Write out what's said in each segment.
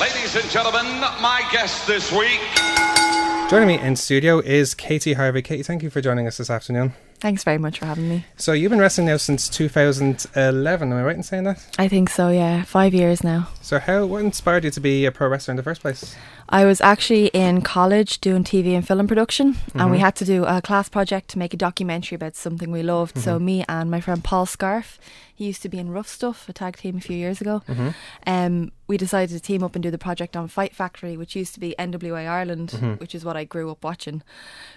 Ladies and gentlemen, my guest this week. Joining me in studio is Katey Harvey. Katey, thank you for joining us this afternoon. Thanks very much for having me. So you've been wrestling now since 2011, am I right in saying that? I think so, yeah. 5 years now. So what inspired you to be a pro wrestler in the first place? I was actually in college doing TV and film production, and we had to do a class project to make a documentary about something we loved. So me and my friend Paul Scarf, he used to be in Rough Stuff, a tag team a few years ago. We decided to team up and do the project on Fight Factory, which used to be NWA Ireland, which is what I grew up watching.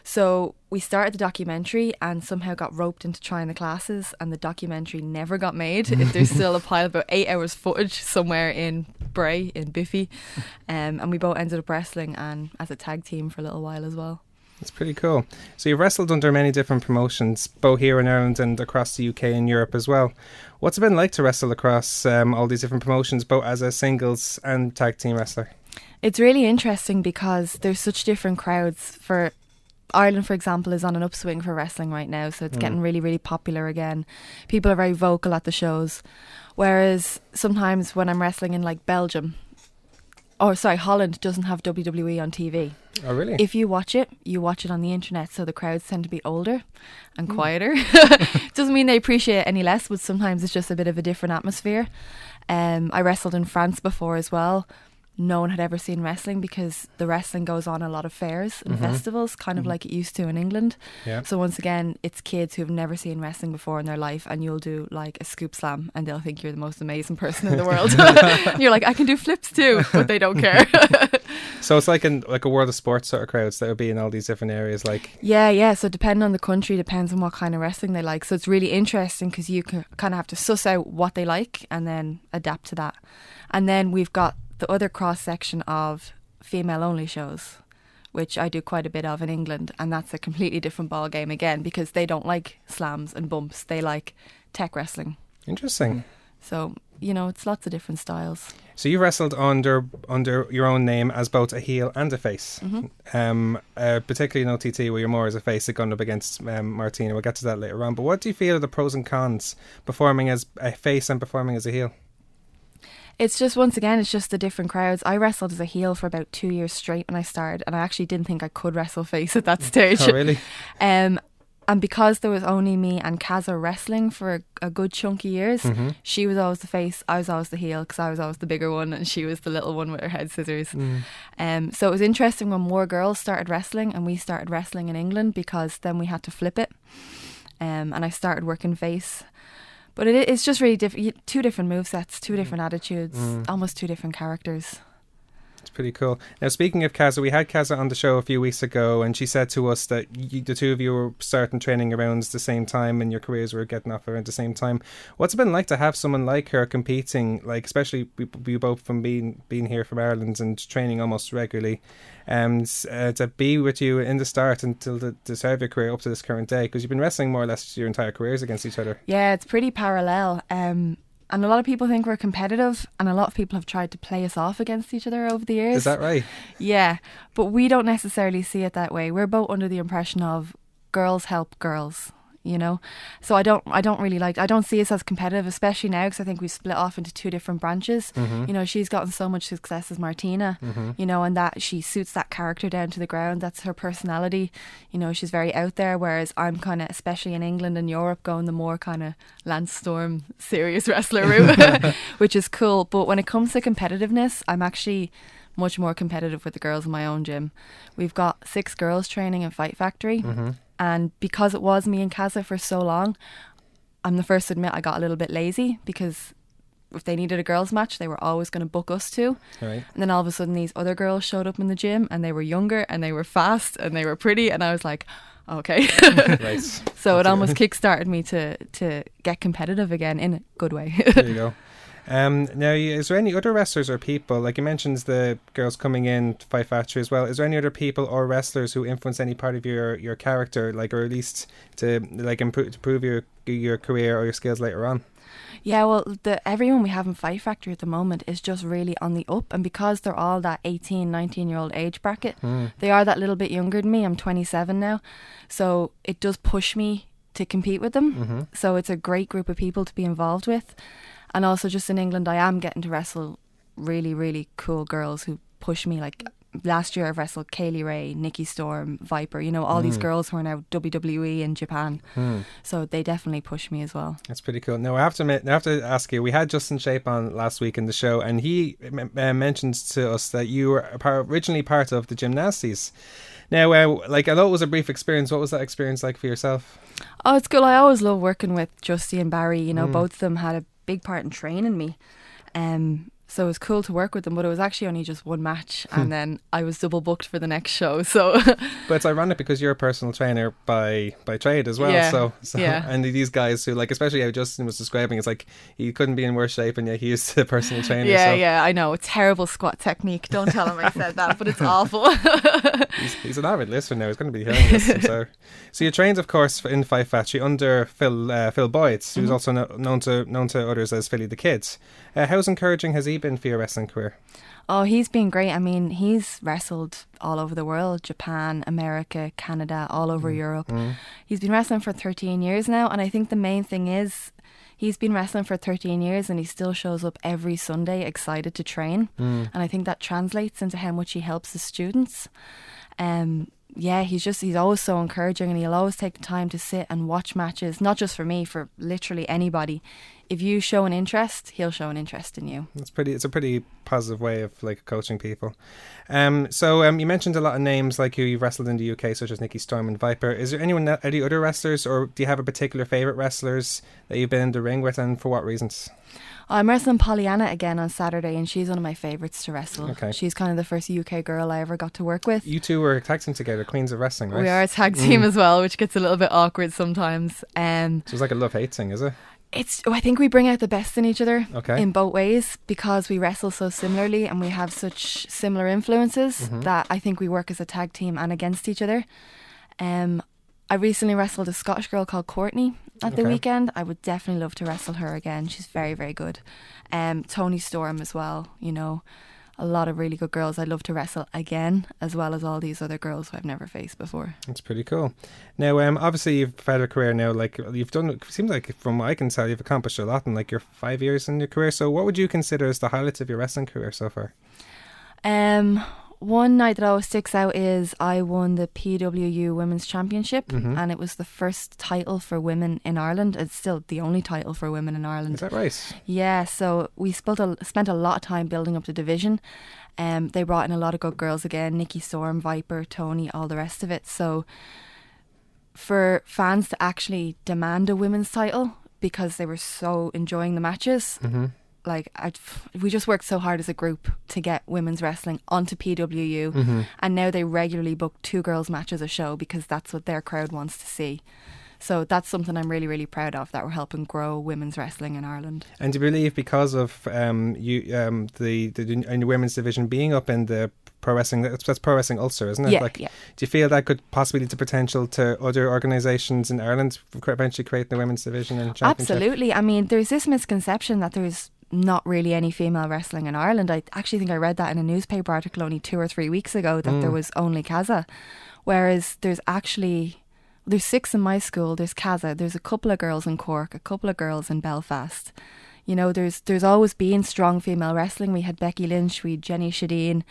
So we started the documentary and somehow got roped into trying the classes, and the documentary never got made. There's still a pile of about 8 hours footage somewhere in Bray, in Biffy. And we both ended up wrestling and as a tag team for a little while as well. That's pretty cool. So you've wrestled under many different promotions, both here in Ireland and across the UK and Europe as well. What's it been like to wrestle across all these different promotions, both as a singles and tag team wrestler? It's really interesting because there's such different crowds. For Ireland, for example, is on an upswing for wrestling right now, so it's getting really, really popular again. People are very vocal at the shows. Whereas sometimes when I'm wrestling in like Belgium, Holland doesn't have WWE on TV. Oh, really? If you watch it on the internet, so the crowds tend to be older and quieter. Doesn't mean they appreciate it any less, but sometimes it's just a bit of a different atmosphere. I wrestled in France before as well. No one had ever seen wrestling because the wrestling goes on a lot of fairs and festivals, kind of like it used to in England. Yeah. So once again, it's kids who have never seen wrestling before in their life, and you'll do like a scoop slam and they'll think you're the most amazing person in the world. You're like, I can do flips too, but they don't care. So it's like a World of Sports sort of crowds that would be in all these different areas, like. Yeah. So depending on the country, depends on what kind of wrestling they like. So it's really interesting because you kind of have to suss out what they like and then adapt to that. And then we've got the other cross section of female only shows, which I do quite a bit of in England, and that's a completely different ball game again because they don't like slams and bumps, they like tech wrestling. Interesting. So it's lots of different styles. So you wrestled under your own name as both a heel and a face, particularly in OTT where you're more as a face, going up against Martina. We'll get to that later on, but what do you feel are the pros and cons performing as a face and performing as a heel? It's just, once again, it's just the different crowds. I wrestled as a heel for about 2 years straight when I started, and I actually didn't think I could wrestle face at that stage. Oh, really? And because there was only me and Kazza wrestling for a good chunk of years, she was always the face, I was always the heel because I was always the bigger one and she was the little one with her head scissors. So it was interesting when more girls started wrestling and we started wrestling in England because then we had to flip it. And I started working face. But it's just really different. 2 different movesets, 2 different attitudes, almost 2 different characters. It's pretty cool. Now, speaking of Kazza, we had Kazza on the show a few weeks ago, and she said to us that the two of you were starting training around the same time and your careers were getting off around the same time. What's it been like to have someone like her competing, like especially we both from being here from Ireland and training almost regularly, and to be with you in the start until the start of your career up to this current day, because you've been wrestling more or less your entire careers against each other. Yeah, it's pretty parallel. And a lot of people think we're competitive, and a lot of people have tried to play us off against each other over the years. Is that right? Yeah, but we don't necessarily see it that way. We're both under the impression of girls help girls, So I don't see us as competitive, especially now because I think we've split off into 2 different branches. She's gotten so much success as Martina, and that she suits that character down to the ground. That's her personality. She's very out there, whereas I'm kind of, especially in England and Europe, going the more kind of Lance Storm serious wrestler route, which is cool. But when it comes to competitiveness, I'm actually much more competitive with the girls in my own gym. We've got 6 girls training in Fight Factory. And because it was me and Kazza for so long, I'm the first to admit I got a little bit lazy because if they needed a girls match, they were always going to book us too. Right. And then all of a sudden these other girls showed up in the gym and they were younger and they were fast and they were pretty, and I was like, okay. Right. So it almost kickstarted me to get competitive again in a good way. There you go. Now, is there any other wrestlers or people, like you mentioned the girls coming in to Fight Factory as well, is there any other people or wrestlers who influence any part of your character, like, or at least to like improve your career or your skills later on? Yeah, well, everyone we have in Fight Factory at the moment is just really on the up, and because they're all that 18, 19-year-old age bracket, they are that little bit younger than me. I'm 27 now, so it does push me to compete with them. So it's a great group of people to be involved with. And also just in England, I am getting to wrestle really, really cool girls who push me. Like last year I've wrestled Kaylee Ray, Nikki Storm, Viper, you know, all these girls who are now WWE in Japan. So they definitely push me as well. That's pretty cool. Now I have to ask you, we had Justin Shape on last week in the show, and he mentioned to us that you were originally part of the Gymnasties. Now, like, although it was a brief experience, what was that experience like for yourself? Oh, it's cool. I always love working with Justy and Barry. You know, both of them had a big part in training me. So it was cool to work with them, but it was actually only just one match, and then I was double booked for the next show. So, but it's ironic because you're a personal trainer by trade as well. Yeah, so yeah. And these guys who, like, especially how Justin was describing, it's like he couldn't be in worse shape, and yet he is a personal trainer. Yeah, I know. Terrible squat technique. Don't tell him I said that, but it's awful. He's an avid listener now. He's going to be hearing this. So you trained, of course, in Fight Factory under Phil Boyd, who's also known to others as Philly the Kid. How encouraging has he been for your wrestling career? Oh, he's been great. I mean, he's wrestled all over the world, Japan, America, Canada, all over Europe. He's been wrestling for 13 years now, and I think the main thing is he's been wrestling for 13 years and he still shows up every Sunday excited to train. And I think that translates into how much he helps the students. Yeah, he's always so encouraging, and he'll always take the time to sit and watch matches, not just for me, for literally anybody. If you show an interest, he'll show an interest in you. It's a pretty positive way of, like, coaching people. So you mentioned a lot of names like who you've wrestled in the UK, such as Nikki Storm and Viper. Is there any other wrestlers, or do you have a particular favourite wrestlers that you've been in the ring with, and for what reasons? I'm wrestling Pollyanna again on Saturday, and she's one of my favourites to wrestle. Okay. She's kind of the first UK girl I ever got to work with. You two were a tag team together, Queens of Wrestling, right? We are a tag team as well, which gets a little bit awkward sometimes. So it's like a love-hate thing, is it? I think we bring out the best in each other in both ways, because we wrestle so similarly and we have such similar influences that I think we work as a tag team and against each other. I recently wrestled a Scottish girl called Courtney at the weekend. I would definitely love to wrestle her again. She's very, very good. Tony Storm as well, you know. A lot of really good girls I'd love to wrestle again, as well as all these other girls who I've never faced before. That's pretty cool. Now, obviously you've had a career now, like you've done, it seems like from what I can tell, you've accomplished a lot in like your 5 years in your career. So what would you consider as the highlights of your wrestling career so far? One night that always sticks out is I won the PWU Women's Championship, and it was the first title for women in Ireland. It's still the only title for women in Ireland. Is that right? Yeah, so we spent a lot of time building up the division. They brought in a lot of good girls again, Nikki Storm, Viper, Tony, all the rest of it. So for fans to actually demand a women's title because they were so enjoying the matches, we just worked so hard as a group to get women's wrestling onto PWU, and now they regularly book 2 girls matches a show because that's what their crowd wants to see. So that's something I'm really, really proud of, that we're helping grow women's wrestling in Ireland. And do you believe because of the women's division being up in the pro wrestling, that's Pro Wrestling Ulster, isn't it? Yeah, Do you feel that could possibly lead to potential to other organisations in Ireland eventually creating the women's division and championship? Absolutely. I mean, there's this misconception that there's not really any female wrestling in Ireland. I actually think I read that in a newspaper article only 2 or 3 weeks ago, that there was only Kazza, whereas there's 6 in my school. There's Kazza, there's a couple of girls in Cork, a couple of girls in Belfast. You know, there's always been strong female wrestling. We had Becky Lynch, we had Jenny Shadeen,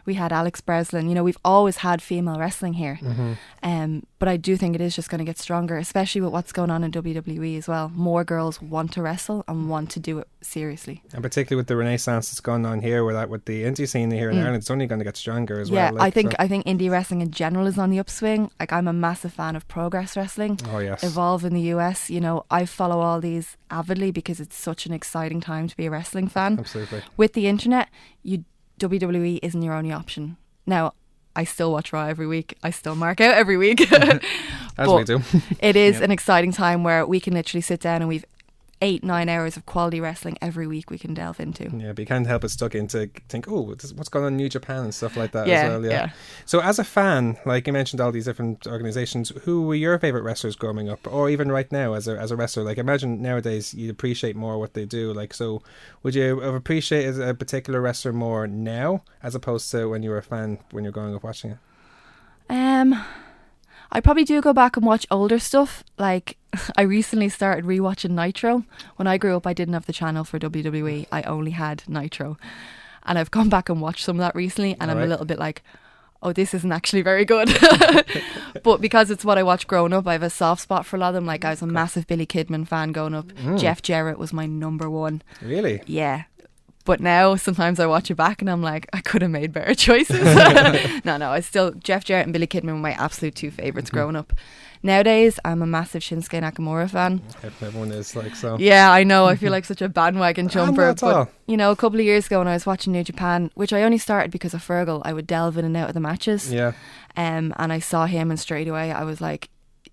we had Alex Breslin. You know, we've always had female wrestling here. But I do think it is just going to get stronger, especially with what's going on in WWE as well. More girls want to wrestle and want to do it seriously. And particularly with the renaissance that's going on here, with the indie scene here in Ireland, it's only going to get stronger as well. Yeah, I think indie wrestling in general is on the upswing. Like, I'm a massive fan of Progress Wrestling. Oh yes. Evolve in the US. You know, I follow all these avidly because it's such an exciting time to be a wrestling fan. Absolutely. With the internet, WWE isn't your only option. Now, I still watch Raw every week. I still mark out every week. As we do. It is an exciting time where we can literally sit down and we've 8-9 hours of quality wrestling every week we can delve into. Yeah, but you can't help but stuck into think, what's going on in New Japan and stuff like that as well. Yeah. So as a fan, like you mentioned all these different organisations, who were your favourite wrestlers growing up, or even right now as a wrestler? Like, imagine nowadays you appreciate more what they do. Like, so would you have appreciated a particular wrestler more now as opposed to when you were a fan, when you're growing up watching it? I probably do go back and watch older stuff. Like, I recently started rewatching Nitro. When I grew up, I didn't have the channel for WWE. I only had Nitro. And I've gone back and watched some of that recently, and I'm a little bit like, oh, this isn't actually very good. But because it's what I watched growing up, I have a soft spot for a lot of them. Like, I was a massive Billy Kidman fan growing up. Jeff Jarrett was my number one. Really? Yeah. But now sometimes I watch it back and I'm like, I could have made better choices. No, I still, Jeff Jarrett and Billy Kidman were my absolute two favourites growing up. Nowadays, I'm a massive Shinsuke Nakamura fan. Everyone is like so. Yeah, I know. I feel like such a bandwagon jumper. Not at all. But, you know, a couple of years ago when I was watching New Japan, which I only started because of Fergal, I would delve in and out of the matches. Yeah. And I saw him, and straight away I was like,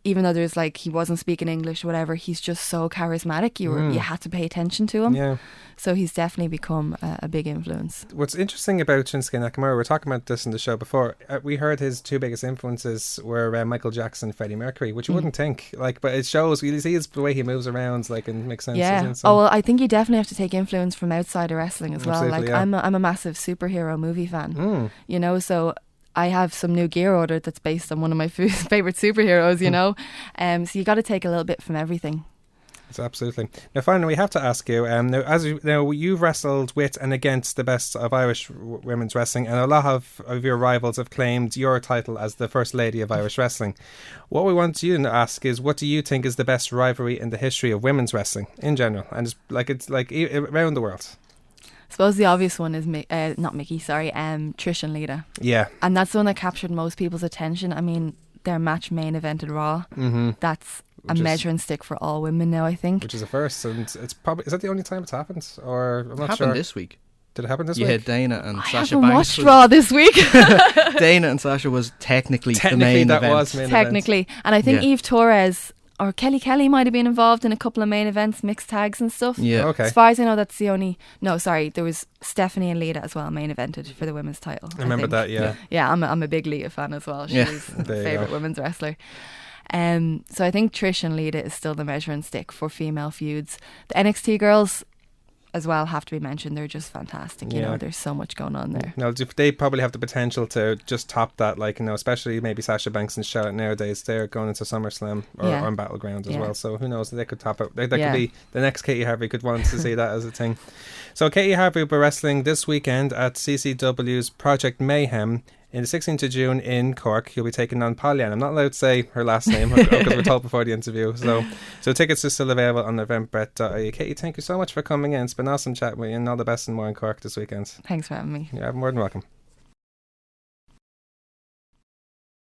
even though there's like, he wasn't speaking English or whatever, he's just so charismatic. You had to pay attention to him. Yeah. So he's definitely become a big influence. What's interesting about Shinsuke Nakamura, we were talking about this in the show before, we heard his two biggest influences were Michael Jackson and Freddie Mercury, which you wouldn't think, like, but it shows, you see the way he moves around, like, and makes sense. Yeah. Oh, well, I think you definitely have to take influence from outside of wrestling as well. Absolutely, like, yeah. I'm a massive superhero movie fan, you know, so I have some new gear ordered that's based on one of my favourite superheroes, you know. So you got to take a little bit from everything. It's absolutely. Now, finally, we have to ask you. Now, as you know, you've wrestled with and against the best of Irish women's wrestling, and a lot of your rivals have claimed your title as the First Lady of Irish Wrestling. What we want you to ask is, what do you think is the best rivalry in the history of women's wrestling in general, and it's like around the world? I suppose the obvious one is Trish and Lita. Yeah. And that's the one that captured most people's attention. I mean, their match main evented Raw. That's a measuring stick for all women now, I think. Which is a first, and it's probably, is that the only time it's happened? Or I'm not sure. It happened this week. Did it happen this week? Yeah, Dana and Sasha Banks. I haven't watched Raw this week. Dana and Sasha was technically the main that event. Was main technically. event. And I think Eve Torres or Kelly might have been involved in a couple of main events, mixed tags and stuff. Yeah. Okay. As far as I know, that's the only... No, sorry, there was Stephanie and Lita as well, main evented for the women's title. I remember that, yeah. Yeah, I'm a big Lita fan as well. She's my favourite women's wrestler. So I think Trish and Lita is still the measuring stick for female feuds. The NXT girls as well have to be mentioned. They're just fantastic. You know, there's so much going on there. No, they probably have the potential to just top that, like, you know, especially maybe Sasha Banks and Charlotte nowadays. They're going into SummerSlam or on Battleground as well. So who knows? They could top it. That could be the next Katey Harvey could want to see that as a thing. So Katey Harvey will be wrestling this weekend at CCW's Project Mayhem in the 16th of June in Cork. He'll be taking on Pollyann. I'm not allowed to say her last name because we're told before the interview. So tickets are still available on eventbrite.ie. Katey, thank you so much for coming in. It's been awesome chatting with you, and all the best and more in Cork this weekend. Thanks for having me. You're more than welcome.